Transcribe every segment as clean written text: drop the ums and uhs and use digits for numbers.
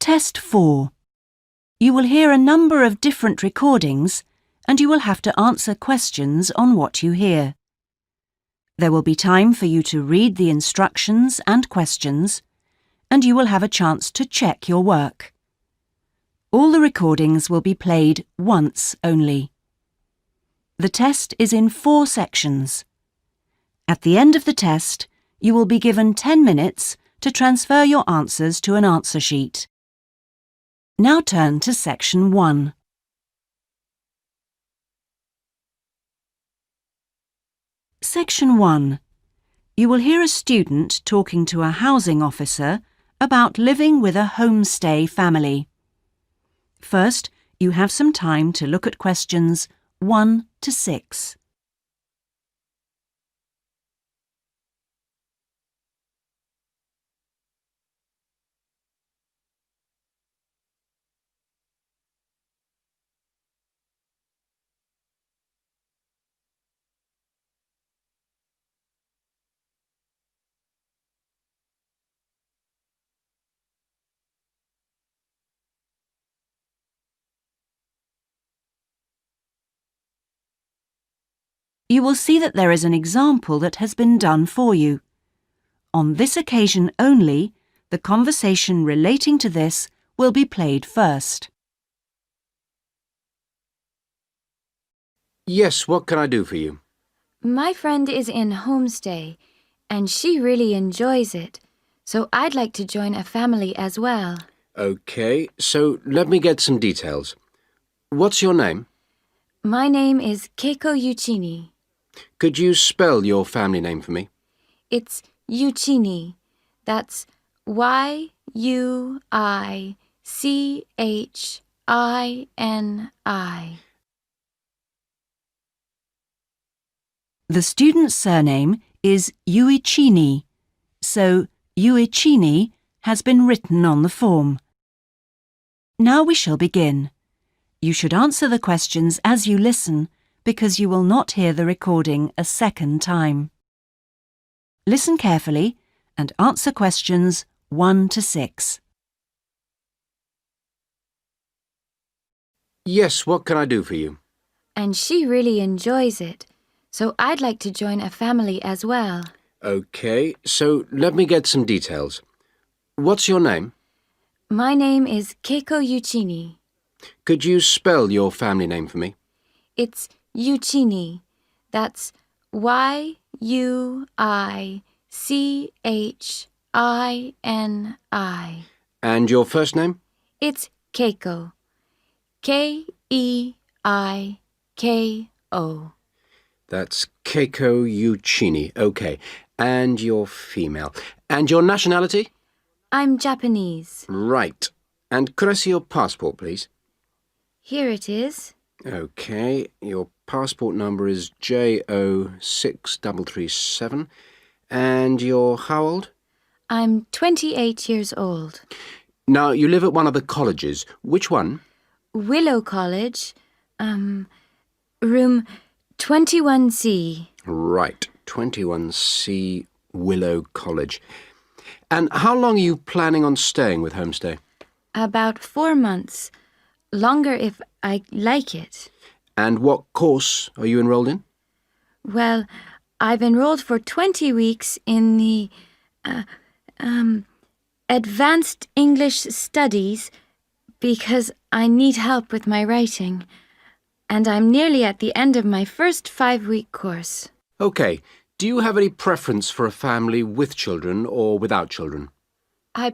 TEST-4. You will hear a number of different recordings and you will have to answer questions on what you hear. There will be time for you to read the instructions and questions, and you will have a chance to check your work. All the recordings will be played once only. The test is in 4 sections. At the end of the test, you will be given 10 minutes to transfer your answers to an answer sheet. Now turn to Section 1. Section 1. You will hear a student talking to a housing officer about living with a homestay family. First, you have some time to look at questions 1 to 6. You will see that there is an example that has been done for you. On this occasion only, the conversation relating to this will be played first. Yes, what can I do for you? My friend is in homestay, and she really enjoys it, so I'd like to join a family as well. Okay, so let me get some details. What's your name? My name is Keiko Yuchini. Could you spell your family name for me? It's Yuchini. That's Y-U-I-C-H-I-N-I. The student's surname is Uichini, so Uichini has been written on the form. Now we shall begin. You should answer the questions as you listen because you will not hear the recording a second time. Listen carefully and answer questions 1 to 6. Yes, what can I do for you? And she really enjoys it, so I'd like to join a family as well. Okay, so let me get some details. What's your name? My name is Keiko Yuchini. Could you spell your family name for me? It's Yuchini. That's Y-U-I-C-H-I-N-I. And your first name? It's Keiko. K-E-I-K-O. That's Keiko Yuchini. Okay, and you're female. And your nationality? I'm Japanese. Right. And could I see your passport, please? Here it is. Okay, your passport number is JO6337. And you're how old? I'm 28 years old. Now, you live at one of the colleges. Which one? Willow College, room 21C. Right, 21C Willow College. And how long are you planning on staying with Homestay? About 4 months. Longer if I like it. And what course are you enrolled in? Well, I've enrolled for 20 weeks in the Advanced English Studies because I need help with my writing. And I'm nearly at the end of my first 5-week course. Okay, do you have any preference for a family with children or without children? I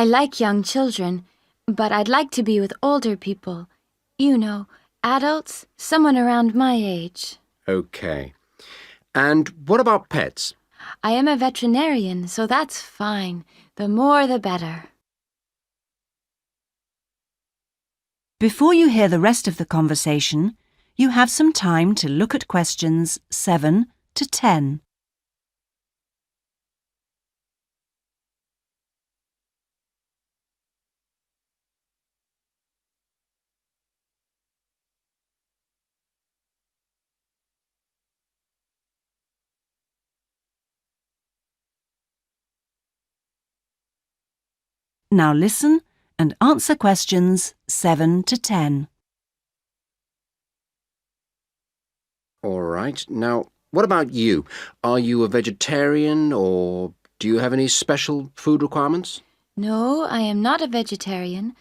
like young children, but I'd like to be with older people. You know, adults, someone around my age. Okay. And what about pets? I am a veterinarian, so that's fine. The more the better. Before you hear the rest of the conversation, you have some time to look at questions 7 to 10. Now listen and answer questions 7 to 10. All right. Now, what about you? Are you a vegetarian or do you have any special food requirements? No, I am not a vegetarian,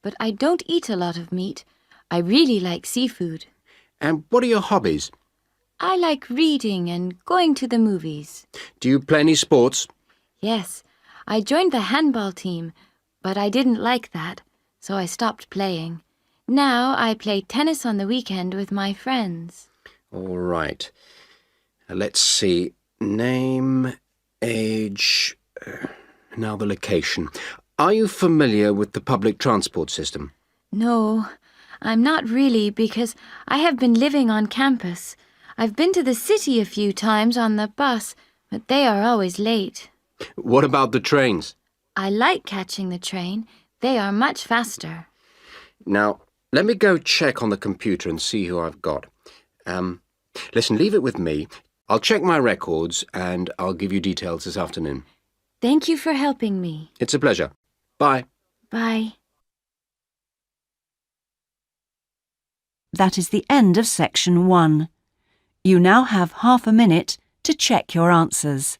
but I don't eat a lot of meat. I really like seafood. And what are your hobbies? I like reading and going to the movies. Do you play any sports? Yes, I joined the handball team, but I didn't like that, so I stopped playing. Now I play tennis on the weekend with my friends. All right. Let's see. Name, age, now the location. Are you familiar with the public transport system? No, I'm not really because I have been living on campus. I've been to the city a few times on the bus, but they are always late. What about the trains? I like catching the train. They are much faster. Now, let me go check on the computer and see who I've got. Listen, leave it with me. I'll check my records and I'll give you details this afternoon. Thank you for helping me. It's a pleasure. Bye. Bye. That is the end of section 1. You now have half a minute to check your answers.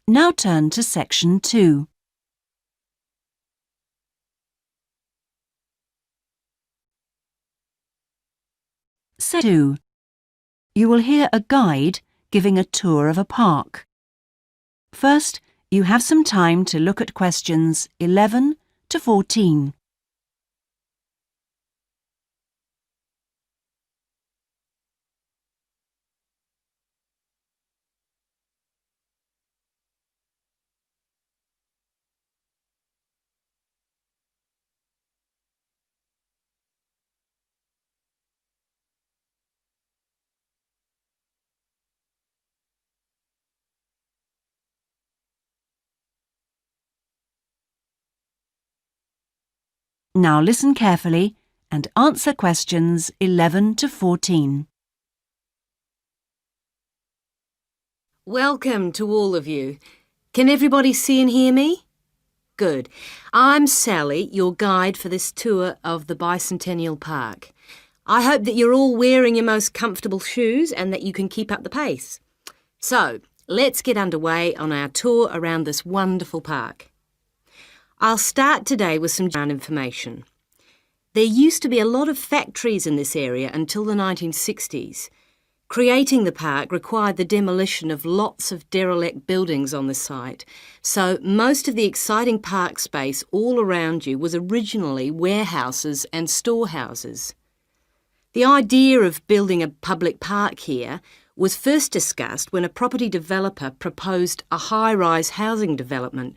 Now turn to section 2. Section 2. You will hear a guide giving a tour of a park. First, you have some time to look at questions 11 to 14. Now listen carefully and answer questions 11 to 14. Welcome to all of you. Can everybody see and hear me? Good. I'm Sally, your guide for this tour of the Bicentennial Park. I hope that you're all wearing your most comfortable shoes and that you can keep up the pace. So, let's get underway on our tour around this wonderful park. I'll start today with some background information. There used to be a lot of factories in this area until the 1960s. Creating the park required the demolition of lots of derelict buildings on the site, so most of the exciting park space all around you was originally warehouses and storehouses. The idea of building a public park here was first discussed when a property developer proposed a high-rise housing development,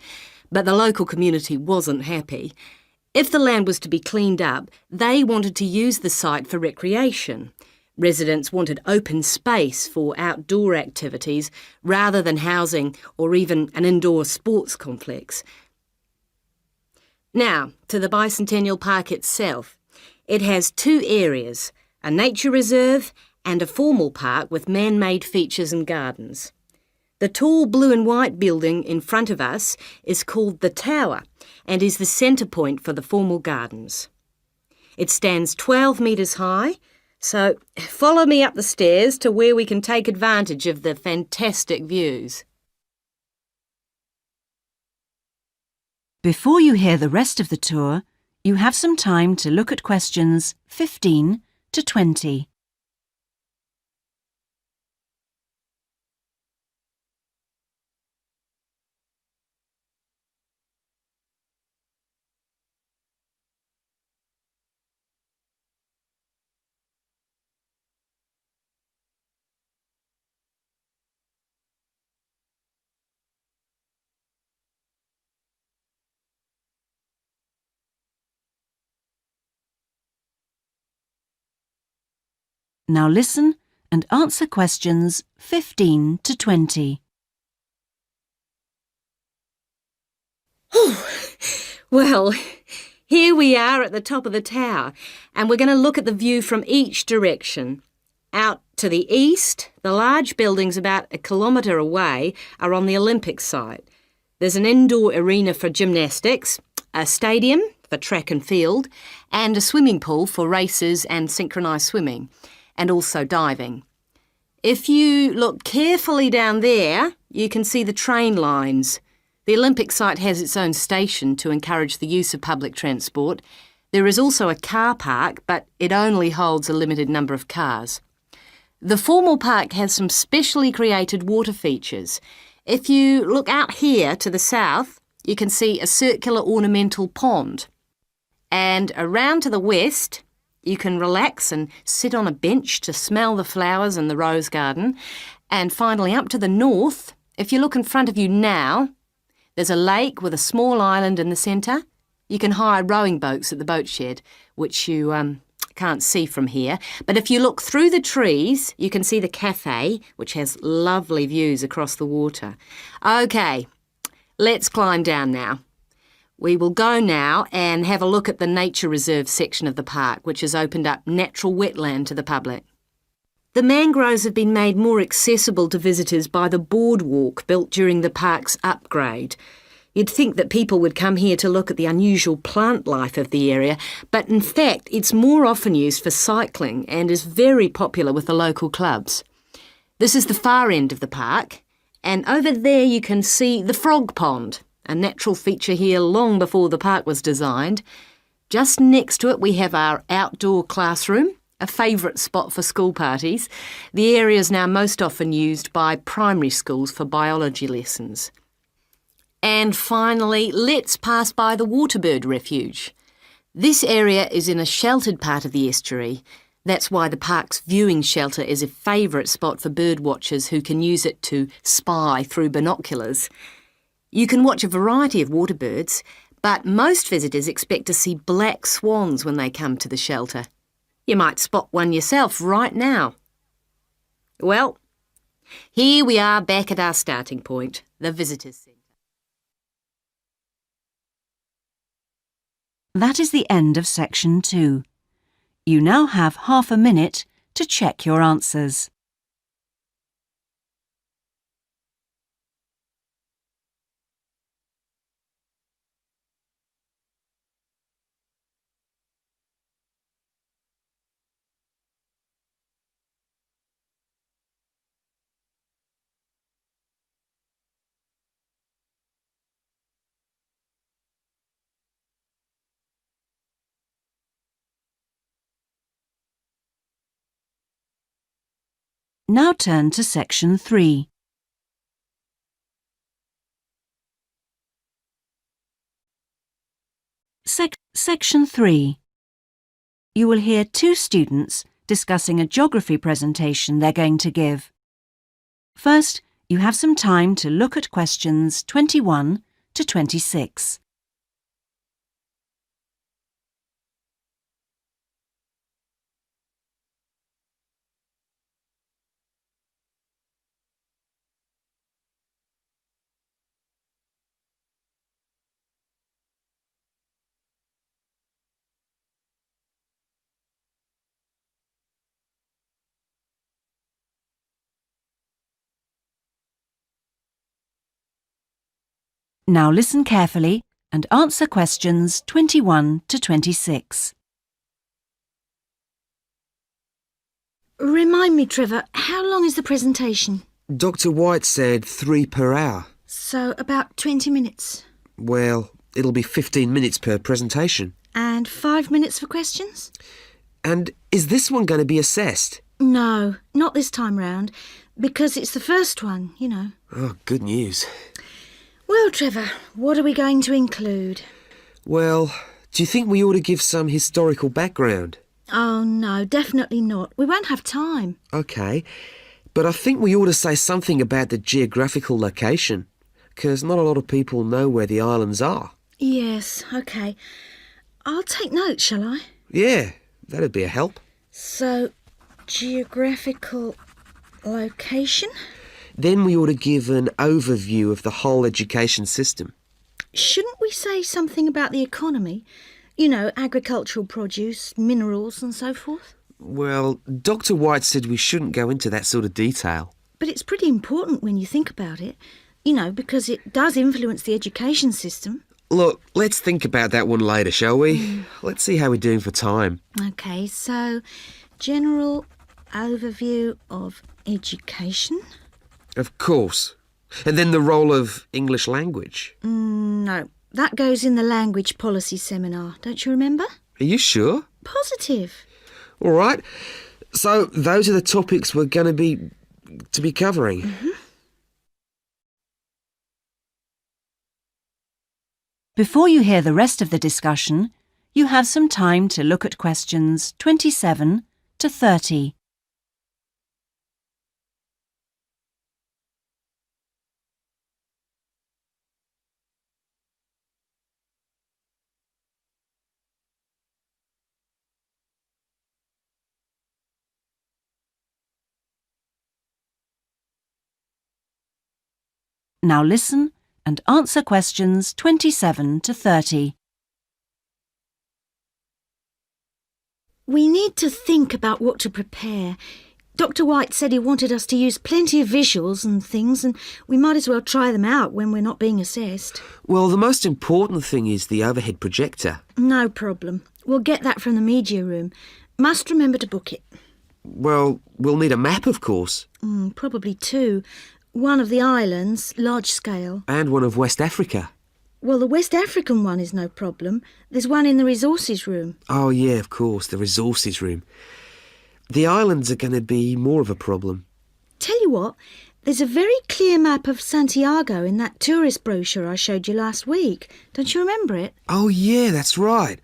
but the local community wasn't happy. If the land was to be cleaned up, they wanted to use the site for recreation. Residents wanted open space for outdoor activities rather than housing or even an indoor sports complex. Now, to the Bicentennial Park itself. It has two areas, a nature reserve and a formal park with man-made features and gardens. The tall blue and white building in front of us is called the Tower and is the centre point for the formal gardens. It stands 12 metres high, so follow me up the stairs to where we can take advantage of the fantastic views. Before you hear the rest of the tour, you have some time to look at questions 15 to 20. Now listen and answer questions 15 to 20. Well, here we are at the top of the tower, and we're going to look at the view from each direction. Out to the east, the large buildings about 1 kilometre away are on the Olympic site. There's an indoor arena for gymnastics, a stadium for track and field, and a swimming pool for races and synchronised swimming, and also diving. If you look carefully down there, you can see the train lines. The Olympic site has its own station to encourage the use of public transport. There is also a car park, but it only holds a limited number of cars. The formal park has some specially created water features. If you look out here to the south, you can see a circular ornamental pond. And around to the west, you can relax and sit on a bench to smell the flowers in the rose garden. And finally, up to the north, if you look in front of you now, there's a lake with a small island in the centre. You can hire rowing boats at the boat shed, which you can't see from here. But if you look through the trees, you can see the cafe, which has lovely views across the water. OK, let's climb down now. We will go now and have a look at the nature reserve section of the park, which has opened up natural wetland to the public. The mangroves have been made more accessible to visitors by the boardwalk built during the park's upgrade. You'd think that people would come here to look at the unusual plant life of the area, but in fact it's more often used for cycling and is very popular with the local clubs. This is the far end of the park, and over there you can see the frog pond, a natural feature here long before the park was designed. Just next to it we have our outdoor classroom, a favourite spot for school parties. The area is now most often used by primary schools for biology lessons. And finally, let's pass by the Waterbird Refuge. This area is in a sheltered part of the estuary. That's why the park's viewing shelter is a favourite spot for bird watchers who can use it to spy through binoculars. You can watch a variety of waterbirds, but most visitors expect to see black swans when they come to the shelter. You might spot one yourself right now. Well, here we are back at our starting point, the Visitors Centre. That is the end of section 2. You now have half a minute to check your answers. Now turn to section 3. Section 3. You will hear 2 students discussing a geography presentation they're going to give. First, you have some time to look at questions 21 to 26. Now listen carefully and answer questions 21 to 26. Remind me, Trevor, how long is the presentation? Dr. White said 3 per hour. So about 20 minutes. Well, it'll be 15 minutes per presentation. And 5 minutes for questions? And is this one going to be assessed? No, not this time round, because it's the first one, you know. Oh, good news. Well, Trevor, what are we going to include? Well, do you think we ought to give some historical background? Oh, no, definitely not. We won't have time. OK, but I think we ought to say something about the geographical location, because not a lot of people know where the islands are. Yes, OK. I'll take notes, shall I? Yeah, that'd be a help. So, Geographical location? Then we ought to give an overview of the whole education system. Shouldn't we say something about the economy? You know, agricultural produce, minerals and so forth? Well, Dr. White said we shouldn't go into that sort of detail. But it's pretty important when you think about it. You know, because it does influence the education system. Look, let's think about that one later, shall we? Let's see how we're doing for time. OK, so general overview of education? Of course. And then the role of English language. No, that goes in the language policy seminar, don't you remember? Are you sure? Positive. All right. So those are the topics we're going to be covering. Before you hear the rest of the discussion, you have some time to look at questions 27 to 30. Now listen and answer questions 27 to 30. We need to think about what to prepare. Dr. White said he wanted us to use plenty of visuals and things, and we might as well try them out when we're not being assessed. Well, the most important thing is the overhead projector. No problem. We'll get that from the media room. Must remember to book it. Well, we'll need a map, of course. Probably two. One of the islands, large scale. And one of West Africa. Well, the West African one is no problem. There's one in the resources room. Oh, yeah, of course, the resources room. The islands are going to be more of a problem. Tell you what, there's a very clear map of Santiago in that tourist brochure I showed you last week. Don't you remember it? Oh, yeah, that's right.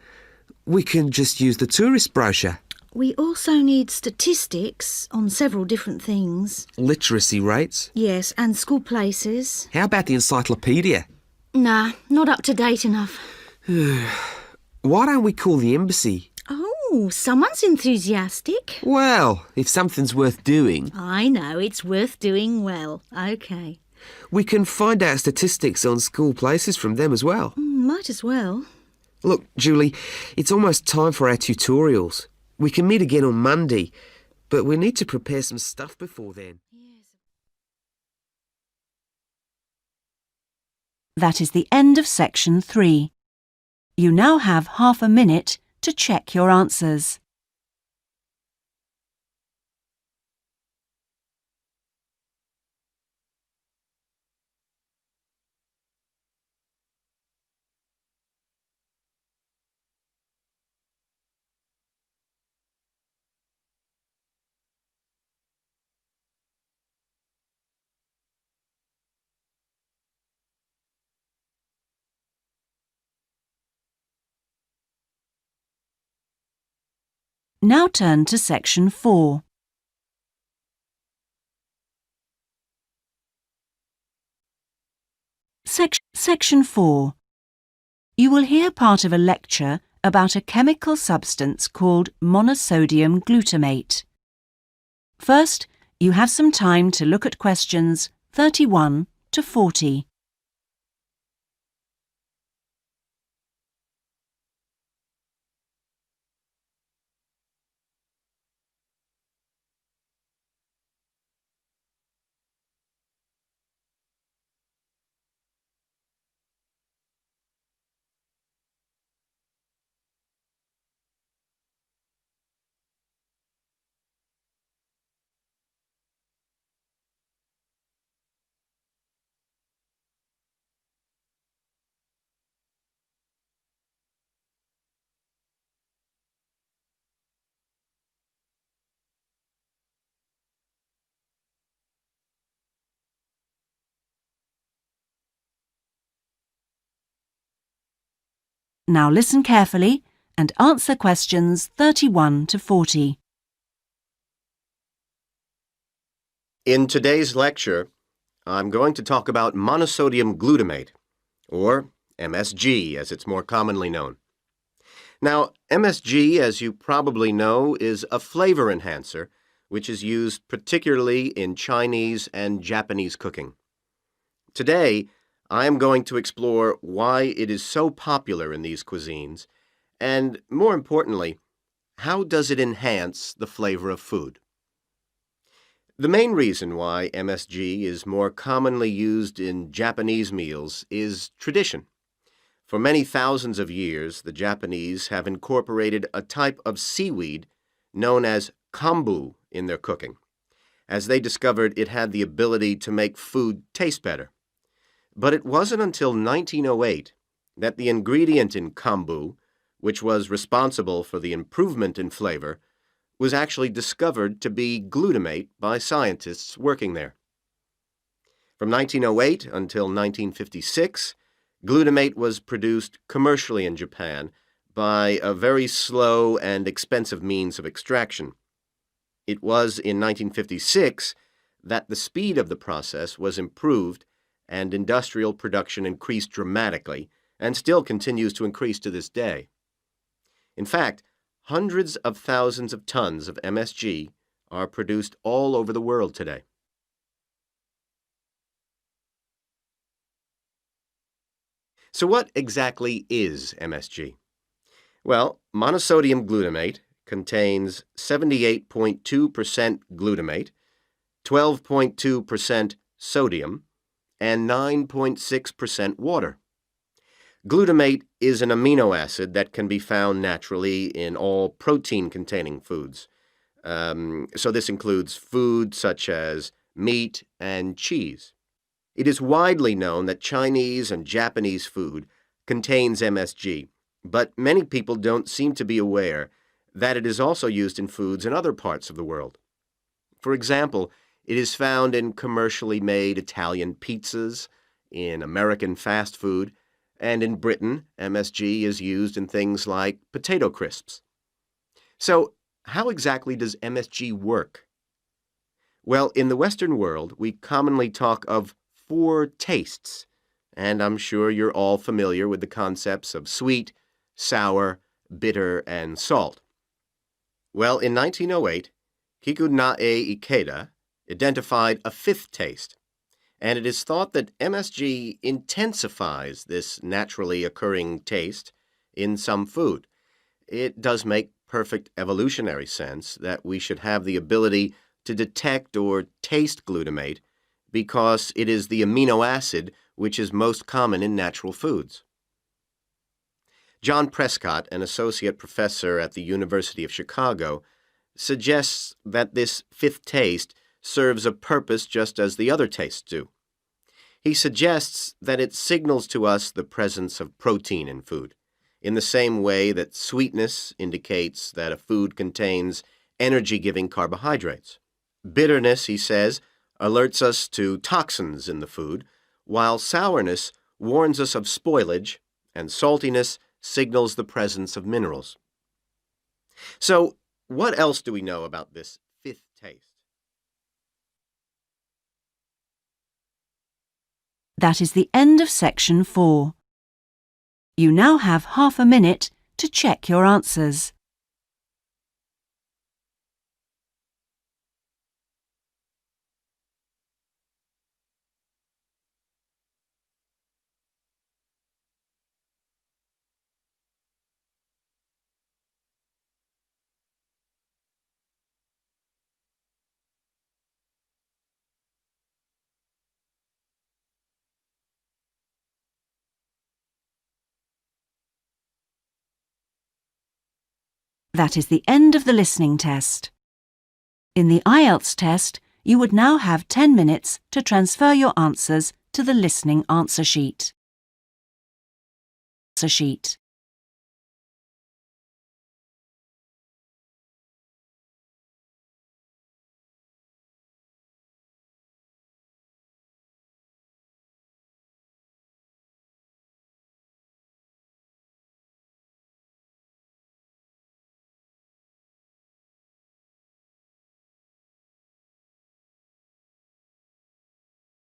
We can just use the tourist brochure. We also need statistics on several different things. Literacy rates. Yes, and school places. How about the encyclopedia? Nah, not up to date enough. Why don't we call the embassy? Oh, someone's enthusiastic. Well, if something's worth doing. I know, it's worth doing well. OK. We can find out statistics on school places from them as well. Might as well. Look, Julie, it's almost time for our tutorials. We can meet again on Monday, but we need to prepare some stuff before then. That is the end of section 3. You now have half a minute to check your answers. Now turn to section 4. Section 4. You will hear part of a lecture about a chemical substance called monosodium glutamate. First, you have some time to look at questions 31 to 40. Now listen carefully and answer questions 31 to 40. In today's lecture, I'm going to talk about monosodium glutamate, or MSG as it's more commonly known. Now, MSG, as you probably know, is a flavor enhancer which is used particularly in Chinese and Japanese cooking. Today, I am going to explore why it is so popular in these cuisines, and more importantly, how does it enhance the flavor of food? The main reason why MSG is more commonly used in Japanese meals is tradition. For many thousands of years, the Japanese have incorporated a type of seaweed known as kombu in their cooking, as they discovered it had the ability to make food taste better. But it wasn't until 1908 that the ingredient in kombu, which was responsible for the improvement in flavor, was actually discovered to be glutamate by scientists working there. From 1908 until 1956, glutamate was produced commercially in Japan by a very slow and expensive means of extraction. It was in 1956 that the speed of the process was improved and industrial production increased dramatically and still continues to increase to this day. In fact, hundreds of thousands of tons of MSG are produced all over the world today. So what exactly is MSG? Well, monosodium glutamate contains 78.2% glutamate, 12.2% sodium, and 9.6% water. Glutamate is an amino acid that can be found naturally in all protein-containing foods. So this includes foods such as meat and cheese. It is widely known that Chinese and Japanese food contains MSG, but many people don't seem to be aware that it is also used in foods in other parts of the world. For example, it is found in commercially made Italian pizzas, in American fast food, and in Britain, MSG is used in things like potato crisps. So, how exactly does MSG work? Well, in the Western world, we commonly talk of 4 tastes, and I'm sure you're all familiar with the concepts of sweet, sour, bitter, and salt. Well, in 1908, Kikunae Ikeda identified a 5th taste, and it is thought that MSG intensifies this naturally occurring taste in some food. It does make perfect evolutionary sense that we should have the ability to detect or taste glutamate because it is the amino acid which is most common in natural foods. John Prescott, an associate professor at the University of Chicago, suggests that this 5th taste serves a purpose just as the other tastes do. He suggests that it signals to us the presence of protein in food, in the same way that sweetness indicates that a food contains energy-giving carbohydrates. Bitterness, he says, alerts us to toxins in the food, while sourness warns us of spoilage, and saltiness signals the presence of minerals. So, what else do we know about this 5th taste? That is the end of section 4. You now have half a minute to check your answers. That is the end of the listening test. In the IELTS test, you would now have 10 minutes to transfer your answers to the listening answer sheet.